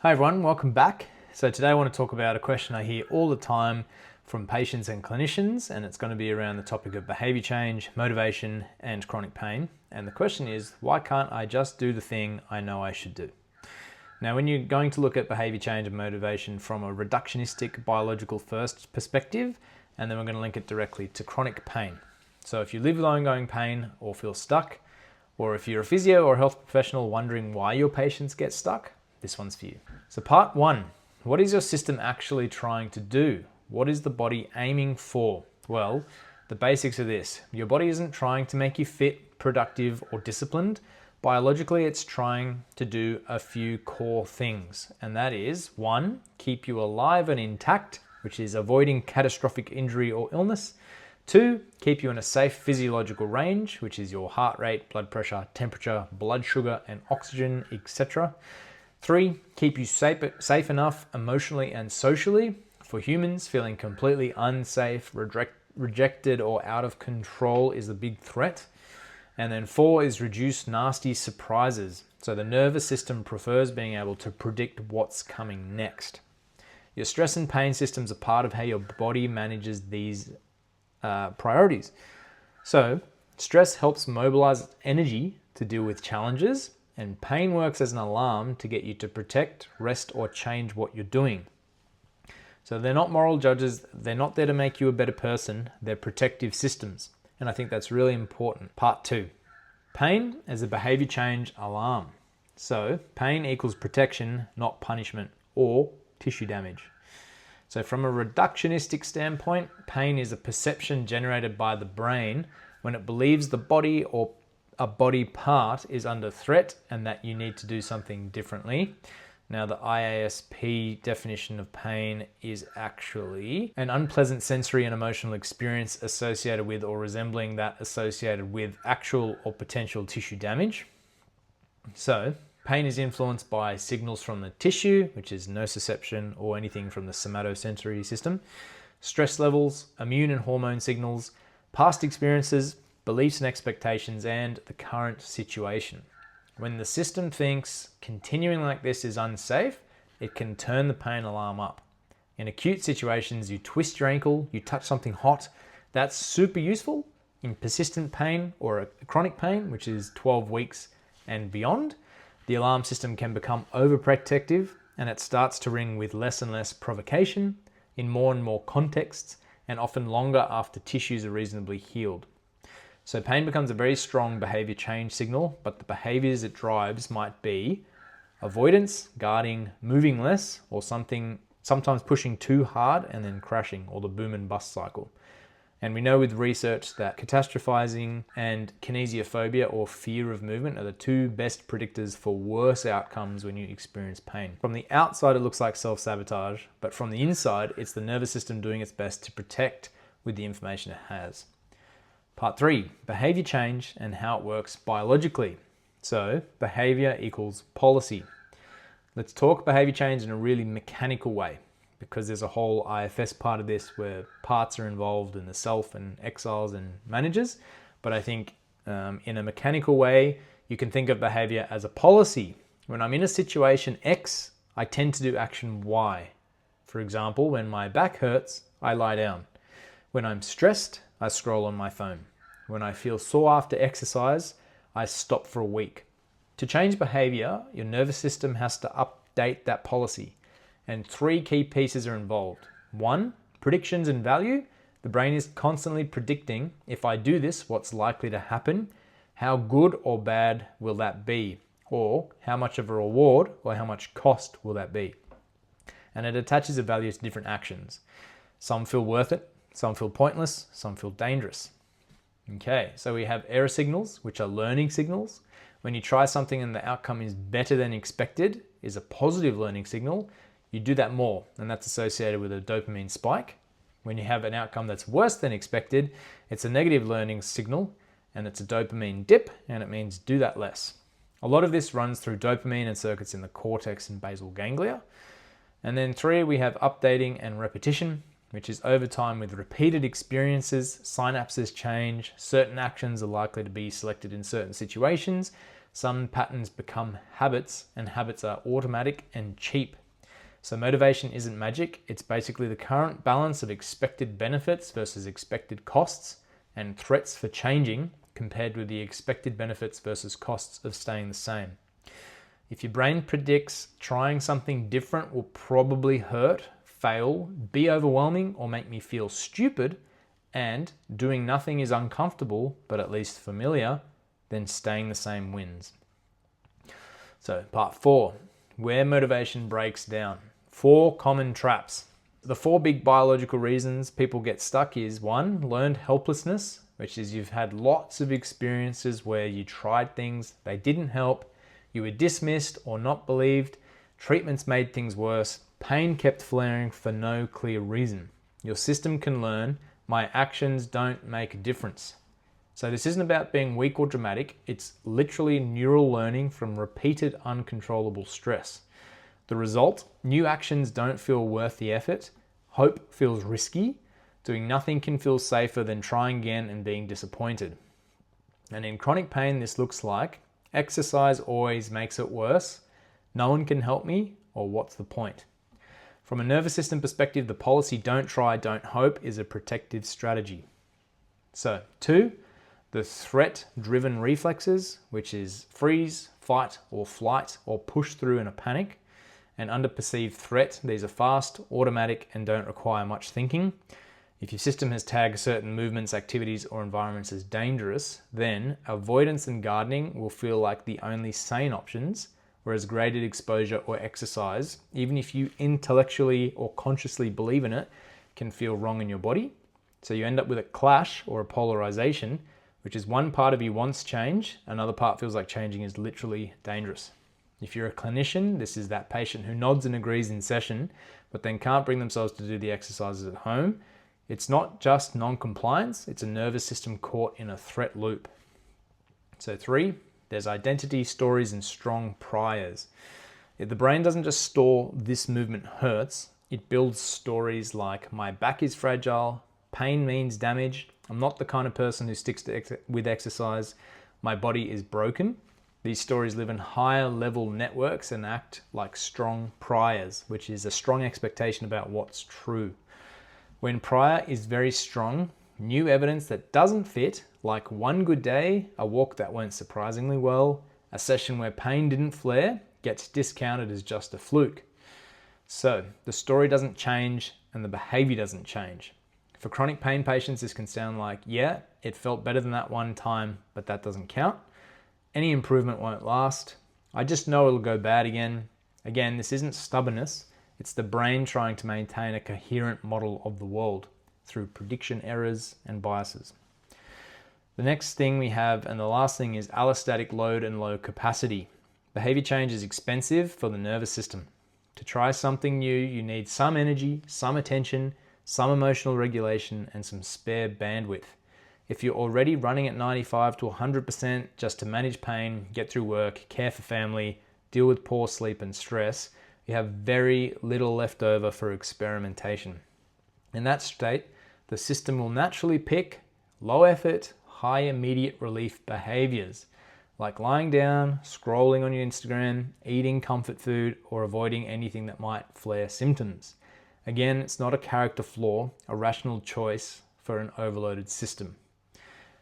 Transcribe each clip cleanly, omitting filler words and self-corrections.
Hi everyone, welcome back. So today I want to talk about a question I hear all the time from patients and clinicians, and it's going to be around the topic of behavior change, motivation, and chronic pain. And the question is, why can't I just do the thing I know I should do? Now, when you're going to look at behavior change and motivation from a reductionistic biological first perspective, and then we're going to link it directly to chronic pain. So if you live with ongoing pain or feel stuck, or if you're a physio or health professional wondering why your patients get stuck, this one's for you. So part one, what is your system actually trying to do? What is the body aiming for? Well, the basics are this. Your body isn't trying to make you fit, productive, or disciplined. Biologically, it's trying to do a few core things. And that is, one, keep you alive and intact, which is avoiding catastrophic injury or illness. Two, keep you in a safe physiological range, which is your heart rate, blood pressure, temperature, blood sugar, and oxygen, etc. Three, keep you safe enough emotionally and socially. For humans, feeling completely unsafe, rejected, or out of control is a big threat. And then four is reduce nasty surprises. So the nervous system prefers being able to predict what's coming next. Your stress and pain systems are part of how your body manages these priorities. So stress helps mobilize energy to deal with challenges, and pain works as an alarm to get you to protect, rest, or change what you're doing. So they're not moral judges. They're not there to make you a better person. They're protective systems. And I think that's really important. Part two, pain as a behavior change alarm. So pain equals protection, not punishment or tissue damage. So from a reductionistic standpoint, pain is a perception generated by the brain when it believes the body or a body part is under threat and that you need to do something differently. Now, the IASP definition of pain is actually an unpleasant sensory and emotional experience associated with or resembling that associated with actual or potential tissue damage. So, pain is influenced by signals from the tissue, which is nociception, or anything from the somatosensory system, stress levels, immune and hormone signals, past experiences, beliefs and expectations, and the current situation. When the system thinks continuing like this is unsafe, it can turn the pain alarm up. In acute situations, you twist your ankle, you touch something hot, that's super useful. In persistent pain or a chronic pain, which is 12 weeks and beyond, the alarm system can become overprotective and it starts to ring with less and less provocation in more and more contexts, and often longer after tissues are reasonably healed. So pain becomes a very strong behavior change signal, but the behaviors it drives might be avoidance, guarding, moving less, or sometimes pushing too hard and then crashing, or the boom and bust cycle. And we know with research that catastrophizing and kinesiophobia, or fear of movement, are the two best predictors for worse outcomes when you experience pain. From the outside, it looks like self-sabotage, but from the inside, it's the nervous system doing its best to protect with the information it has. Part three, behavior change and how it works biologically. So behavior equals policy. Let's talk behavior change in a really mechanical way, because there's a whole IFS part of this where parts are involved in the self and exiles and managers. But I think in a mechanical way, you can think of behavior as a policy. When I'm in a situation X, I tend to do action Y. For example, when my back hurts, I lie down. When I'm stressed, I scroll on my phone. When I feel sore after exercise, I stop for a week. To change behavior, your nervous system has to update that policy. And three key pieces are involved. One, predictions and value. The brain is constantly predicting, if I do this, what's likely to happen? How good or bad will that be? Or how much of a reward or how much cost will that be? And it attaches a value to different actions. Some feel worth it, some feel pointless, some feel dangerous. Okay, so we have error signals, which are learning signals. When you try something and the outcome is better than expected, is a positive learning signal, you do that more, and that's associated with a dopamine spike. When you have an outcome that's worse than expected, it's a negative learning signal, and it's a dopamine dip, and it means do that less. A lot of this runs through dopamine and circuits in the cortex and basal ganglia. And then three, we have updating and repetition, which is over time with repeated experiences, synapses change, certain actions are likely to be selected in certain situations, Some patterns become habits, and habits are automatic and cheap. So motivation isn't magic. It's basically the current balance of expected benefits versus expected costs and threats for changing compared with the expected benefits versus costs of staying the same. If your brain predicts trying something different will probably hurt, fail, be overwhelming, or make me feel stupid, and doing nothing is uncomfortable, but at least familiar, then staying the same wins. So part 4, where motivation breaks down. 4 common traps. The 4 big biological reasons people get stuck is 1, learned helplessness, which is you've had lots of experiences where you tried things, they didn't help, you were dismissed or not believed, treatments made things worse, pain kept flaring for no clear reason. Your system can learn, my actions don't make a difference. So this isn't about being weak or dramatic, it's literally neural learning from repeated uncontrollable stress. The result, new actions don't feel worth the effort, hope feels risky, doing nothing can feel safer than trying again and being disappointed. And in chronic pain, this looks like exercise always makes it worse, no one can help me, or what's the point? From a nervous system perspective, the policy don't try, don't hope is a protective strategy. So 2, the threat-driven reflexes, which is freeze, fight, or flight, or push through in a panic. And under perceived threat, these are fast, automatic, and don't require much thinking. If your system has tagged certain movements, activities, or environments as dangerous, then avoidance and gardening will feel like the only sane options, whereas graded exposure or exercise, even if you intellectually or consciously believe in it, can feel wrong in your body. So you end up with a clash or a polarization, which is one part of you wants change, another part feels like changing is literally dangerous. If you're a clinician, this is that patient who nods and agrees in session, but then can't bring themselves to do the exercises at home. It's not just non-compliance, it's a nervous system caught in a threat loop. So 3, there's identity, stories, and strong priors. If the brain doesn't just store this movement hurts, it builds stories like my back is fragile, pain means damage, I'm not the kind of person who sticks with exercise, my body is broken. These stories live in higher level networks and act like strong priors, which is a strong expectation about what's true. When prior is very strong, new evidence that doesn't fit, like one good day, a walk that went surprisingly well, a session where pain didn't flare, gets discounted as just a fluke. So the story doesn't change and the behavior doesn't change. For chronic pain patients, this can sound like, yeah, it felt better than that one time, but that doesn't count. Any improvement won't last. I just know it'll go bad again. Again, this isn't stubbornness. It's the brain trying to maintain a coherent model of the world through prediction errors and biases. The next thing we have, and the last thing, is allostatic load and low capacity. Behavior change is expensive for the nervous system. To try something new, you need some energy, some attention, some emotional regulation, and some spare bandwidth. If you're already running at 95 to 100% just to manage pain, get through work, care for family, deal with poor sleep and stress, you have very little left over for experimentation. In that state, the system will naturally pick low effort, high immediate relief behaviors, like lying down, scrolling on your Instagram, eating comfort food, or avoiding anything that might flare symptoms. Again, it's not a character flaw, a rational choice for an overloaded system.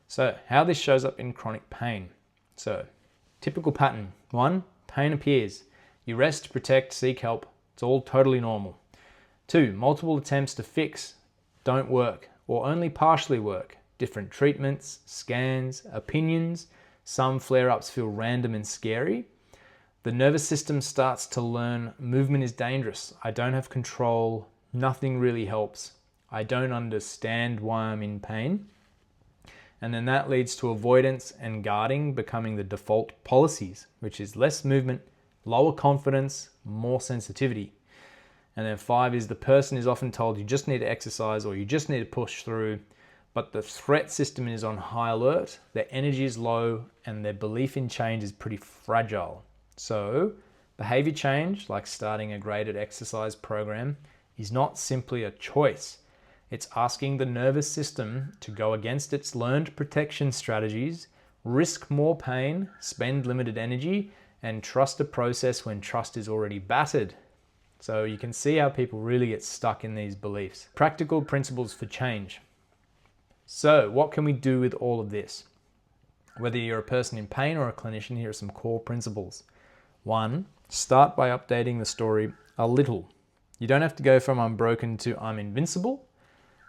So how this shows up in chronic pain. So typical pattern. 1, pain appears. You rest, protect, seek help. It's all totally normal. 2, multiple attempts to fix don't work or only partially work. Different treatments, scans, opinions. Some flare-ups feel random and scary. The nervous system starts to learn movement is dangerous. I don't have control. Nothing really helps. I don't understand why I'm in pain. And then that leads to avoidance and guarding becoming the default policies, which is less movement, lower confidence, more sensitivity. And then 5 is the person is often told you just need to exercise or you just need to push through, but the threat system is on high alert, their energy is low, and their belief in change is pretty fragile. So behavior change, like starting a graded exercise program, is not simply a choice. It's asking the nervous system to go against its learned protection strategies, risk more pain, spend limited energy, and trust a process when trust is already battered. So you can see how people really get stuck in these beliefs. Practical principles for change. So what can we do with all of this? Whether you're a person in pain or a clinician, here are some core principles. 1, start by updating the story a little. You don't have to go from I'm broken to I'm invincible,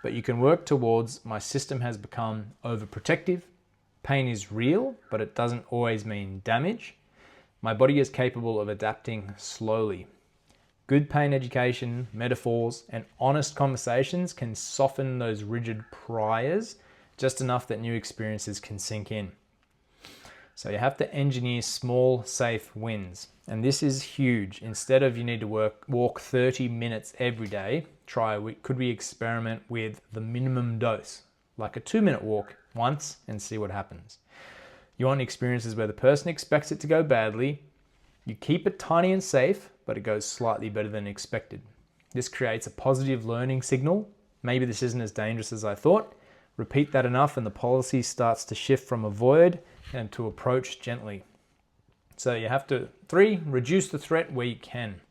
but you can work towards my system has become overprotective. Pain is real, but it doesn't always mean damage. My body is capable of adapting slowly. Good pain education, metaphors, and honest conversations can soften those rigid priors just enough that new experiences can sink in. So you have to engineer small, safe wins. And this is huge. Instead of you need to walk 30 minutes every day, could we experiment with the minimum dose? Like a 2-minute walk once and see what happens. You want experiences where the person expects it to go badly. You keep it tiny and safe, but it goes slightly better than expected. This creates a positive learning signal. Maybe this isn't as dangerous as I thought. Repeat that enough and the policy starts to shift from avoid and to approach gently. So you have to, 3, reduce the threat where you can.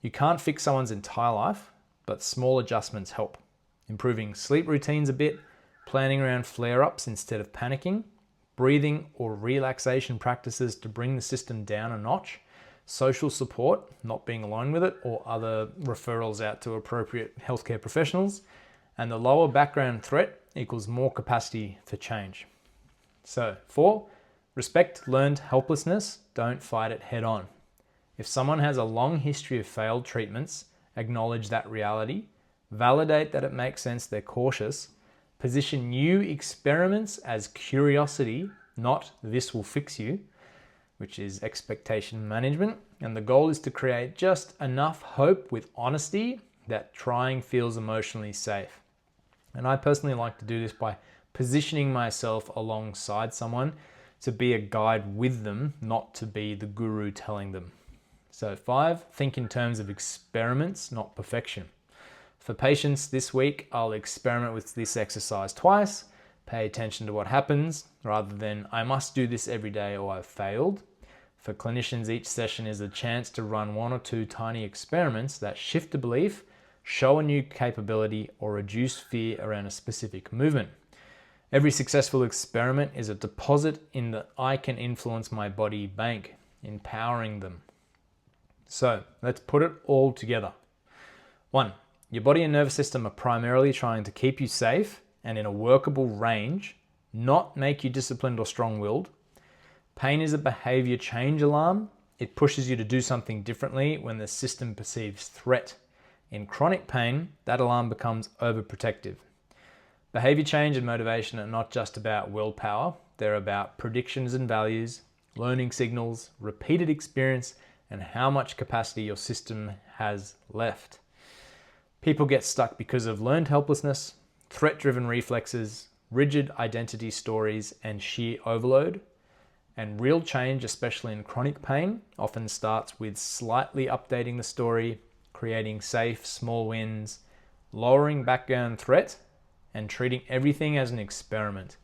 You can't fix someone's entire life, but small adjustments help. Improving sleep routines a bit, planning around flare-ups instead of panicking, breathing or relaxation practices to bring the system down a notch, social support, not being alone with it, or other referrals out to appropriate healthcare professionals, and the lower background threat equals more capacity for change. So 4, respect learned helplessness, don't fight it head on. If someone has a long history of failed treatments, acknowledge that reality, validate that it makes sense they're cautious, position new experiments as curiosity, not this will fix you, which is expectation management. And the goal is to create just enough hope with honesty that trying feels emotionally safe. And I personally like to do this by positioning myself alongside someone to be a guide with them, not to be the guru telling them. So 5, think in terms of experiments, not perfection. For patients this week, I'll experiment with this exercise twice, pay attention to what happens, rather than I must do this every day or I've failed. For clinicians, each session is a chance to run 1 or 2 tiny experiments that shift a belief, show a new capability, or reduce fear around a specific movement. Every successful experiment is a deposit in the I can influence my body bank, empowering them. So let's put it all together. 1, your body and nervous system are primarily trying to keep you safe and in a workable range, not make you disciplined or strong-willed. Pain is a behavior change alarm. It pushes you to do something differently when the system perceives threat. In chronic pain, that alarm becomes overprotective. Behavior change and motivation are not just about willpower. They're about predictions and values, learning signals, repeated experience, and how much capacity your system has left. People get stuck because of learned helplessness, threat-driven reflexes, rigid identity stories, and sheer overload. And real change, especially in chronic pain, often starts with slightly updating the story, creating safe, small wins, lowering background threat, and treating everything as an experiment.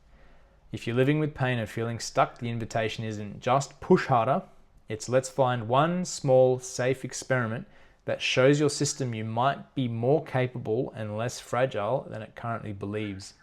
If you're living with pain and feeling stuck, the invitation isn't just push harder, it's let's find one small, safe experiment that shows your system you might be more capable and less fragile than it currently believes.